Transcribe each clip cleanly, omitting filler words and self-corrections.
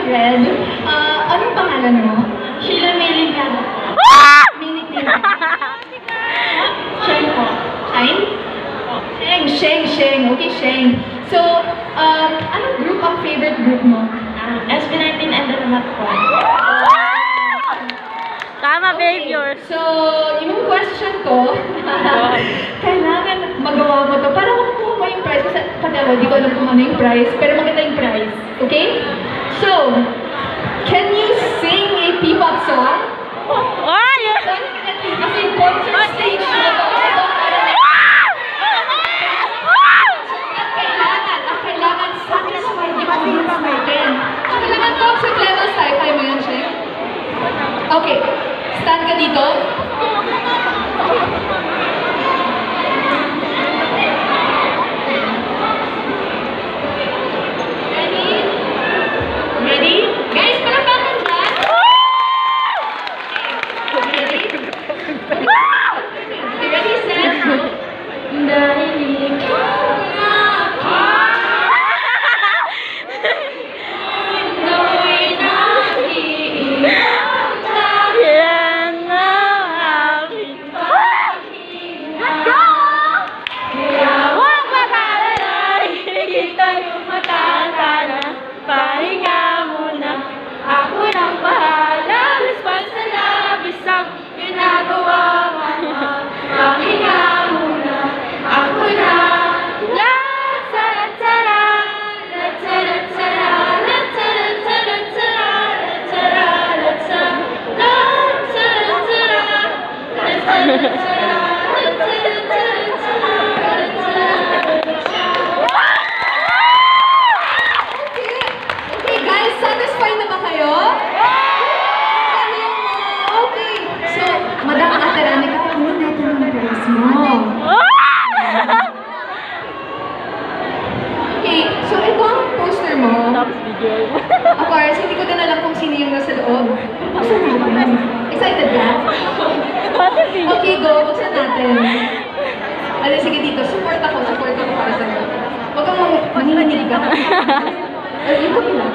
Red. Anong pangalan mo? Sheila Maylin Gado. Minute nila. Sheng po. Shine? Sheng. Okay, Sheng. So, anong group ang favorite group mo? SB19 and the Namat po. Tama, babe, yours. So, yung question ko, kailangan magawa mo to para makukuha mo yung prize. Kasi pati ako, di ko alam kung ano yung prize, pero maganda yung prize. Okay? So, can you sing a P-pop song? Oh, yeah! Definitely, kasi concert stage na to. Kailangan satisfied yung audience natin. So, kailangan concert levels tayo. Kaya mo yan, Sheng? Okay. Stand ka dito. Ready? Guys, palakpakan dyan. Okay, ready, set? Dahil ikaw nga pahinga muna, ako nang bahala, response na labis ang ginagawa mo. Pahinga muna, ako na. Of course, hindi ko din alam kung sino yung nasa loob. Buksan natin. Excited ka? Okay, go. Buksan natin. Sige dito. Support ako para sa'yo. Huwag kang manginginig ka. Yung kabila.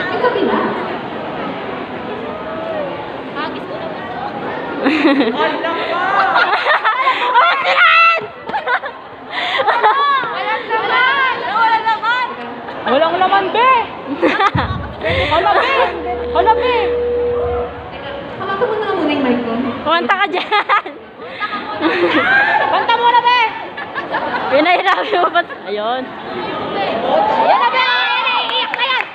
Yung kabila. Walang laman, be! Hala, be! Hawakan mo na muna yung mic ko. Kumanta ka dyan! Kanta muna, be! Pinahirapi mo ba? Ayun. Yan na, be! Iiyak na yan!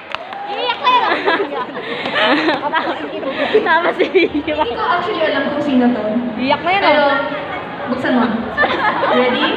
Tama si Vicky. Hindi ko actually alam kung sino to. Iiyak na yan, pero buksan mo. Ready?